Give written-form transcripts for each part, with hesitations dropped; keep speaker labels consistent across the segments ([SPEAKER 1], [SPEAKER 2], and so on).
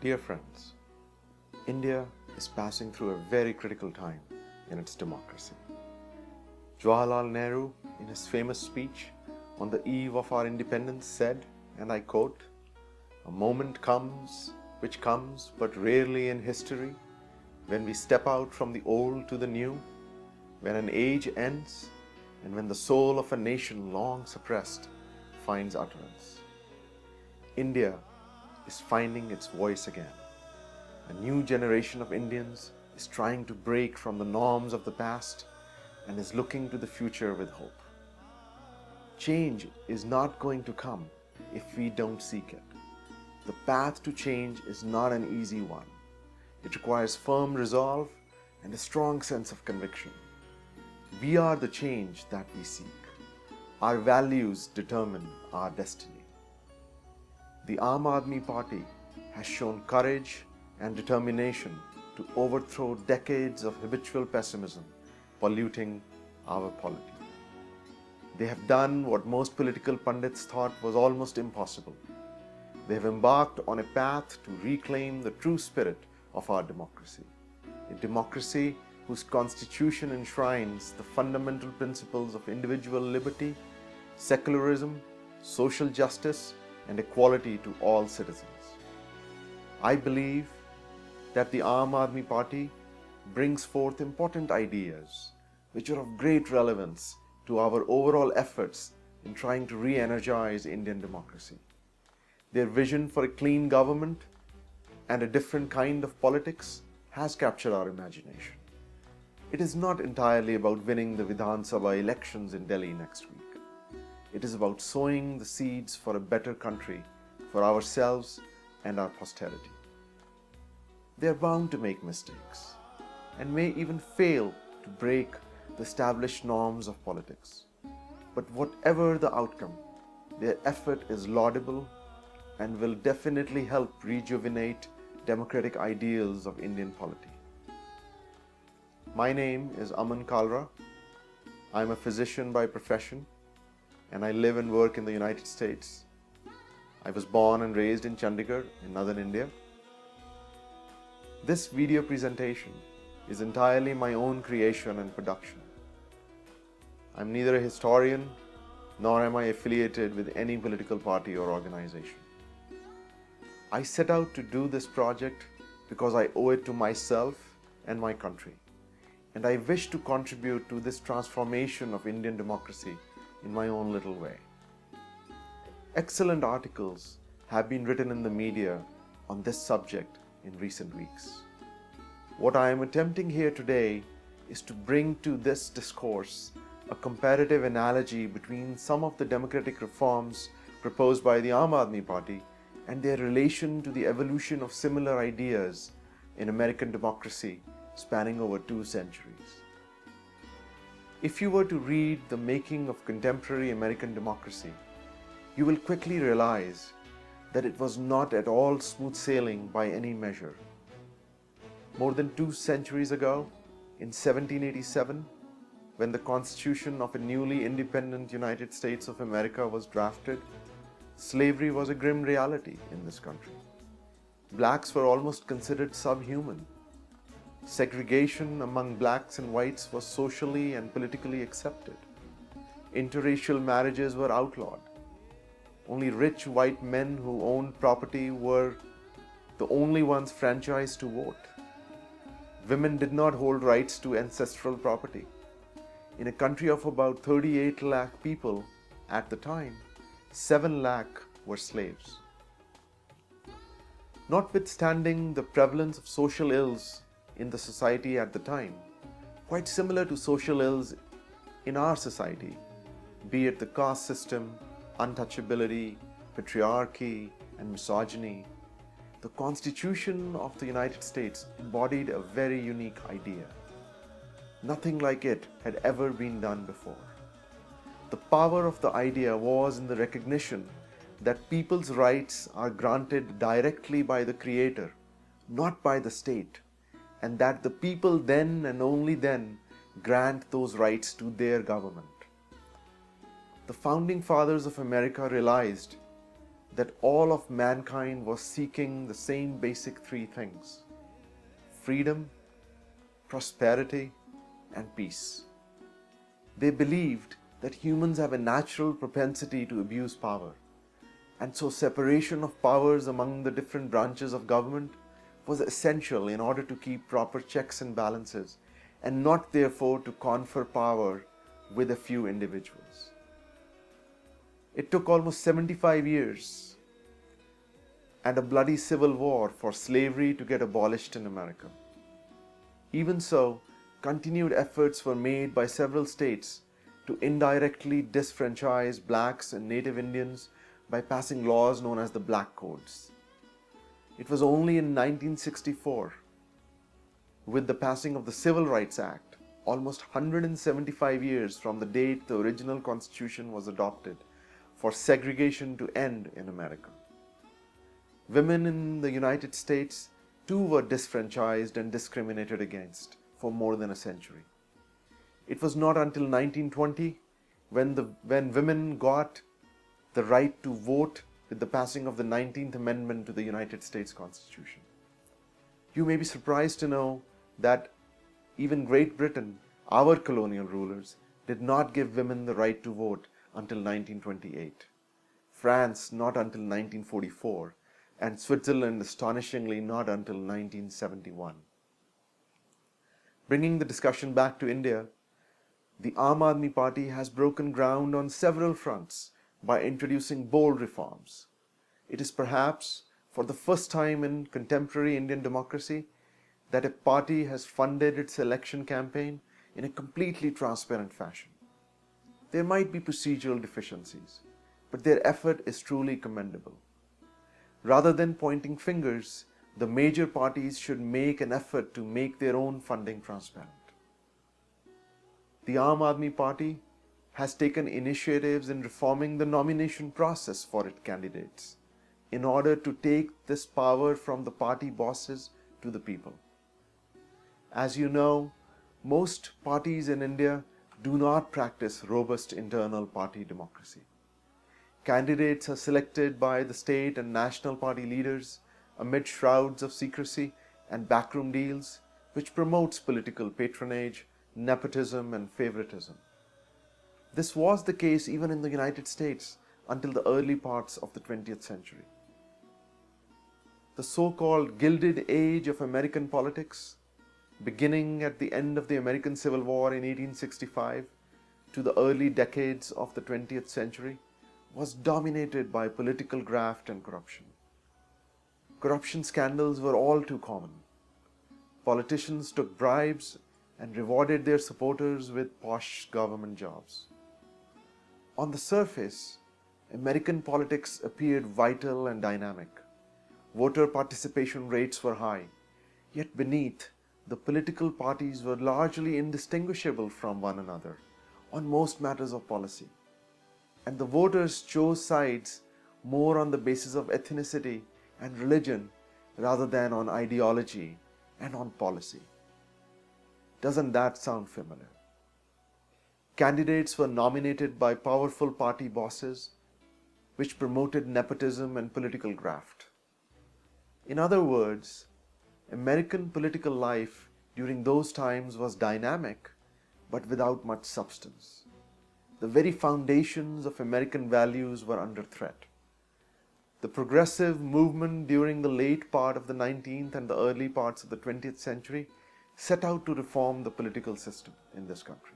[SPEAKER 1] Dear friends, India is passing through a very critical time in its democracy. Jawaharlal Nehru, in his famous speech on the eve of our independence, said, and I quote, "A moment comes, which comes but rarely in history, when we step out from the old to the new, when an age ends, and when the soul of a nation long suppressed finds utterance." India is finding its voice again. A new generation of Indians is trying to break from the norms of the past and is looking to the future with hope. Change is not going to come if we don't seek it. The path to change is not an easy one. It requires firm resolve and a strong sense of conviction. We are the change that we seek. Our values determine our destiny. The Aam Aadmi Party has shown courage and determination to overthrow decades of habitual pessimism polluting our polity. They have done what most political pundits thought was almost impossible. They have embarked on a path to reclaim the true spirit of our democracy, a democracy whose constitution enshrines the fundamental principles of individual liberty, secularism, social justice, and equality to all citizens. I believe that the Aam Aadmi Party brings forth important ideas which are of great relevance to our overall efforts in trying to re-energize Indian democracy. Their vision for a clean government and a different kind of politics has captured our imagination. It is not entirely about winning the Vidhan Sabha elections in Delhi next week. It is about sowing the seeds for a better country for ourselves and our posterity. They are bound to make mistakes and may even fail to break the established norms of politics. But whatever the outcome, their effort is laudable and will definitely help rejuvenate democratic ideals of Indian polity. My name is Aman Kalra. I am a physician by profession and I live and work in the United States. I was born and raised in Chandigarh in northern India. This video presentation is entirely my own creation and production. I'm neither a historian nor am I affiliated with any political party or organization. I set out to do this project because I owe it to myself and my country, and I wish to contribute to this transformation of Indian democracy in my own little way. Excellent articles have been written in the media on this subject in recent weeks. What I am attempting here today is to bring to this discourse a comparative analogy between some of the democratic reforms proposed by the Aam Aadmi Party and their relation to the evolution of similar ideas in American democracy spanning over 2 centuries. If you were to read the making of contemporary American democracy, you will quickly realize that it was not at all smooth sailing by any measure. More than 2 centuries ago, in 1787, when the Constitution of a newly independent United States of America was drafted, slavery was a grim reality in this country. Blacks were almost considered subhuman. Segregation among blacks and whites was socially and politically accepted. Interracial marriages were outlawed. Only rich white men who owned property were the only ones franchised to vote. Women did not hold rights to ancestral property. In a country of about 38 lakh people at the time, 7 lakh were slaves. Notwithstanding the prevalence of social ills in the society at the time, quite similar to social ills in our society, be it the caste system, untouchability, patriarchy, and misogyny, the Constitution of the United States embodied a very unique idea. Nothing like it had ever been done before. The power of the idea was in the recognition that people's rights are granted directly by the Creator, not by the state, and that the people then and only then grant those rights to their government. The founding fathers of America realized that all of mankind was seeking the same basic three things: freedom, prosperity, and peace. They believed that humans have a natural propensity to abuse power, and so separation of powers among the different branches of government was essential in order to keep proper checks and balances, and not therefore to confer power with a few individuals. It took almost 75 years and a bloody civil war for slavery to get abolished in America. Even so, continued efforts were made by several states to indirectly disfranchise blacks and native Indians by passing laws known as the Black Codes. It was only in 1964, with the passing of the Civil Rights Act, almost 175 years from the date the original Constitution was adopted, for segregation to end in America. Women in the United States too were disfranchised and discriminated against for more than a century. It was not until 1920 when women got the right to vote with the passing of the 19th Amendment to the United States Constitution. You may be surprised to know that even Great Britain, our colonial rulers, did not give women the right to vote until 1928. France not until 1944, and Switzerland astonishingly not until 1971. Bringing the discussion back to India, the Aam Aadmi Party has broken ground on several fronts by introducing bold reforms. It is perhaps for the first time in contemporary Indian democracy that a party has funded its election campaign in a completely transparent fashion. There might be procedural deficiencies, but their effort is truly commendable. Rather than pointing fingers, the major parties should make an effort to make their own funding transparent. The Aam Aadmi Party has taken initiatives in reforming the nomination process for its candidates in order to take this power from the party bosses to the people. As you know, most parties in India do not practice robust internal party democracy. Candidates are selected by the state and national party leaders amid shrouds of secrecy and backroom deals, which promotes political patronage, nepotism, and favoritism. This was the case even in the United States until the early parts of the 20th century. The so-called Gilded Age of American politics, beginning at the end of the American Civil War in 1865 to the early decades of the 20th century, was dominated by political graft and corruption. Corruption scandals were all too common. Politicians took bribes and rewarded their supporters with posh government jobs. On the surface, American politics appeared vital and dynamic. Voter participation rates were high, yet beneath, the political parties were largely indistinguishable from one another on most matters of policy. And the voters chose sides more on the basis of ethnicity and religion rather than on ideology and on policy. Doesn't that sound familiar? Candidates were nominated by powerful party bosses, which promoted nepotism and political graft. In other words, American political life during those times was dynamic, but without much substance. The very foundations of American values were under threat. The progressive movement during the late part of the 19th and the early parts of the 20th century set out to reform the political system in this country.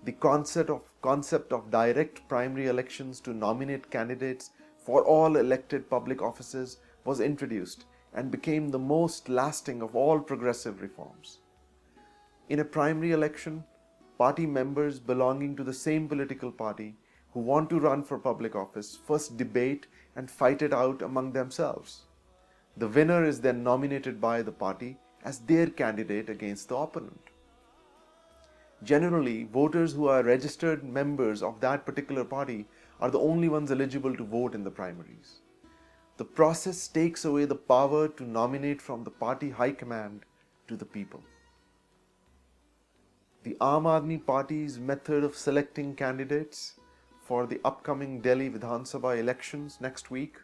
[SPEAKER 1] The concept of direct primary elections to nominate candidates for all elected public offices was introduced and became the most lasting of all progressive reforms. In a primary election, party members belonging to the same political party who want to run for public office first debate and fight it out among themselves. The winner is then nominated by the party as their candidate against the opponent. Generally, voters who are registered members of that particular party are the only ones eligible to vote in the primaries. The process takes away the power to nominate from the party high command to the people. The Aam Aadmi Party's method of selecting candidates for the upcoming Delhi Vidhan Sabha elections next week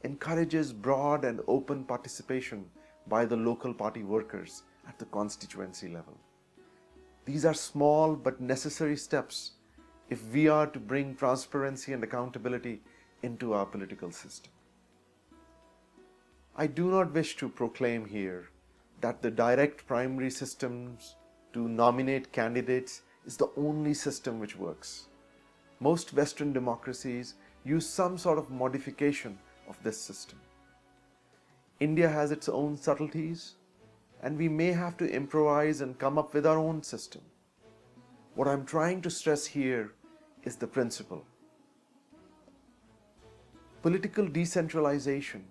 [SPEAKER 1] encourages broad and open participation by the local party workers at the constituency level. These are small but necessary steps if we are to bring transparency and accountability into our political system. I do not wish to proclaim here that the direct primary systems to nominate candidates is the only system which works. Most Western democracies use some sort of modification of this system. India has its own subtleties, and we may have to improvise and come up with our own system. What I'm trying to stress here is the principle. Political decentralization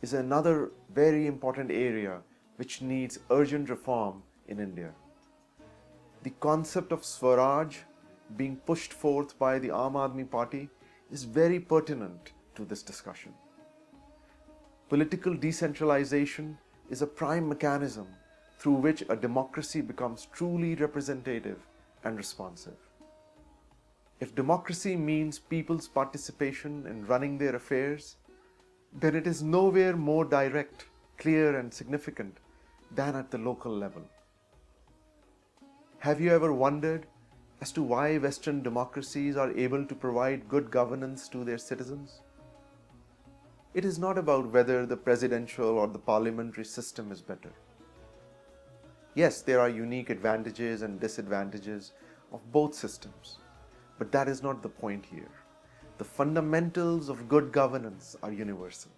[SPEAKER 1] is another very important area which needs urgent reform in India. The concept of Swaraj being pushed forth by the Aam Aadmi Party is very pertinent to this discussion. Political decentralization is a prime mechanism through which a democracy becomes truly representative and responsive. If democracy means people's participation in running their affairs, then it is nowhere more direct, clear, and significant than at the local level. Have you ever wondered as to why Western democracies are able to provide good governance to their citizens? It is not about whether the presidential or the parliamentary system is better. Yes, there are unique advantages and disadvantages of both systems, but that is not the point here. The fundamentals of good governance are universal.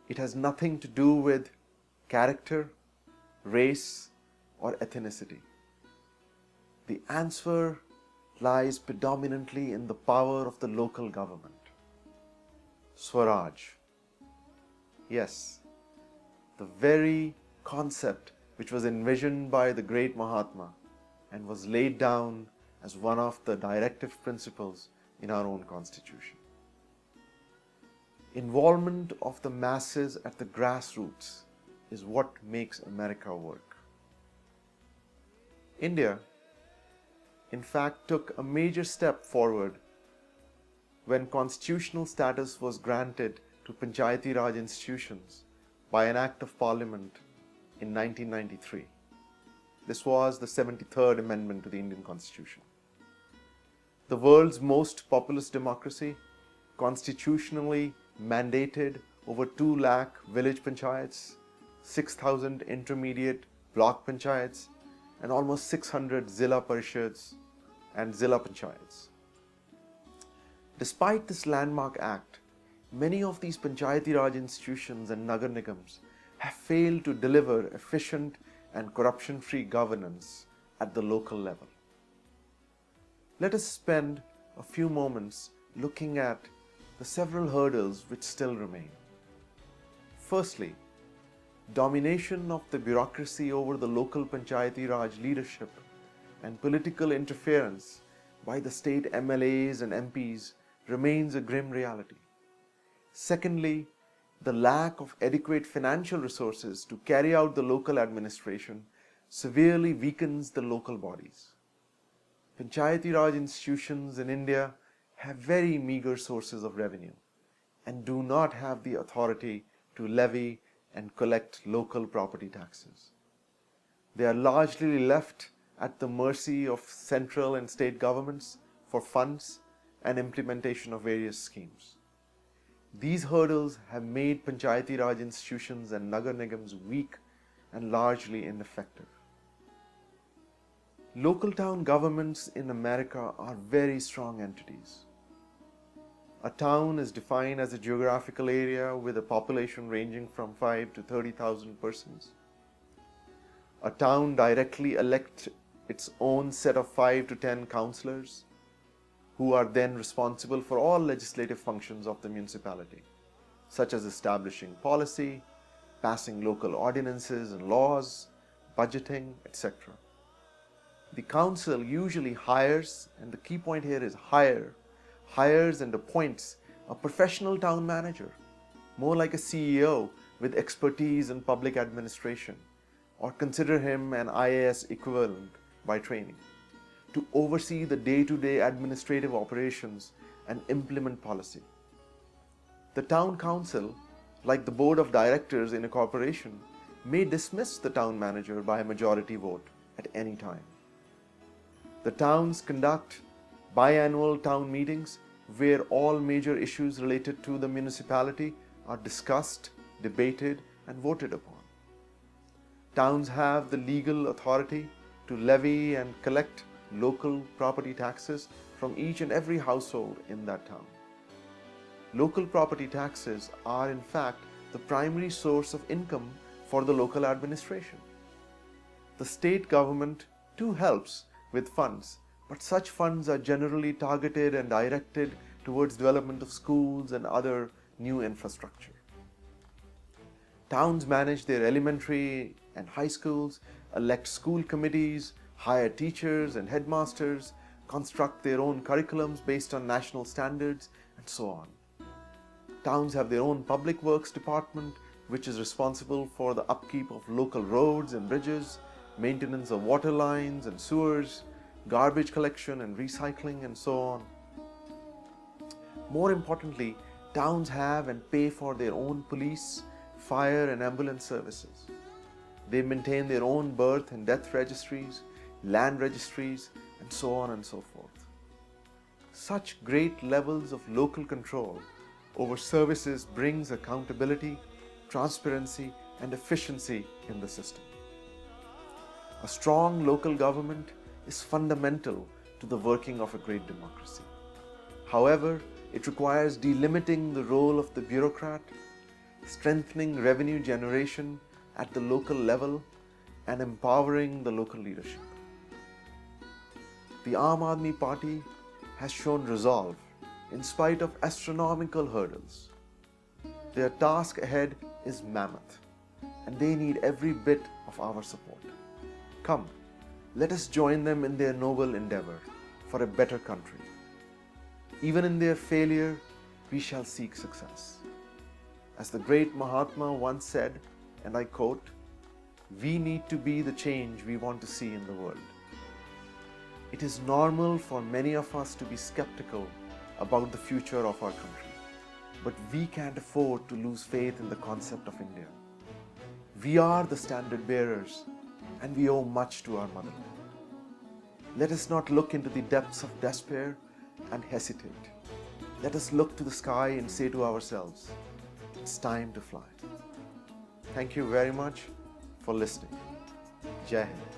[SPEAKER 1] It has nothing to do with character, race, or ethnicity. The answer lies predominantly in the power of the local government. Swaraj. Yes, the very concept which was envisioned by the great Mahatma and was laid down as one of the directive principles in our own constitution. Involvement of the masses at the grassroots is what makes America work. India, in fact, took a major step forward when constitutional status was granted to Panchayati Raj institutions by an Act of Parliament in 1993. This was the 73rd Amendment to the Indian Constitution. The world's most populous democracy constitutionally mandated over 2 lakh village panchayats, 6,000 intermediate block panchayats, and almost 600 Zilla Parishads and Zilla Panchayats. Despite this landmark act, many of these Panchayati Raj institutions and Nagar Nigams have failed to deliver efficient and corruption-free governance at the local level. Let us spend a few moments looking at the several hurdles which still remain. Firstly, domination of the bureaucracy over the local Panchayati Raj leadership and political interference by the state MLAs and MPs remains a grim reality. Secondly, the lack of adequate financial resources to carry out the local administration severely weakens the local bodies. Panchayati Raj institutions in India have very meager sources of revenue and do not have the authority to levy and collect local property taxes. They are largely left at the mercy of central and state governments for funds and implementation of various schemes. These hurdles have made Panchayati Raj institutions and Nagar Nigams weak and largely ineffective. Local town governments in America are very strong entities. A town is defined as a geographical area with a population ranging from 5 to 30,000 persons. A town directly elects its own set of 5 to 10 councillors, who are then responsible for all legislative functions of the municipality, such as establishing policy, passing local ordinances and laws, budgeting, etc. The council usually hires, and the key point here is hires and appoints a professional town manager, more like a CEO with expertise in public administration, or consider him an IAS equivalent by training, to oversee the day-to-day administrative operations and implement policy. The town council, like the board of directors in a corporation, may dismiss the town manager by a majority vote at any time. The towns conduct biannual town meetings where all major issues related to the municipality are discussed, debated, and voted upon. Towns have the legal authority to levy and collect local property taxes from each and every household in that town. Local property taxes are in fact the primary source of income for the local administration. The state government too helps with funds, but such funds are generally targeted and directed towards development of schools and other new infrastructure. Towns manage their elementary and high schools, elect school committees, hire teachers and headmasters, construct their own curriculums based on national standards, and so on. Towns have their own public works department, which is responsible for the upkeep of local roads and bridges, maintenance of water lines and sewers, garbage collection and recycling, and so on. More importantly, towns have and pay for their own police, fire and ambulance services. They maintain their own birth and death registries, land registries, and so on and so forth. Such great levels of local control over services brings accountability, transparency, and efficiency in the system. A strong local government is fundamental to the working of a great democracy. However, it requires delimiting the role of the bureaucrat, strengthening revenue generation at the local level, and empowering the local leadership. The Aam Aadmi Party has shown resolve in spite of astronomical hurdles. Their task ahead is mammoth, and they need every bit of our support. Come, let us join them in their noble endeavor for a better country. Even in their failure, we shall seek success. As the great Mahatma once said, and I quote, "We need to be the change we want to see in the world." It is normal for many of us to be skeptical about the future of our country, but we can't afford to lose faith in the concept of India. We are the standard bearers, and we owe much to our motherland. Let us not look into the depths of despair and hesitate. Let us look to the sky and say to ourselves, it's time to fly. Thank you very much for listening. Jai Hind.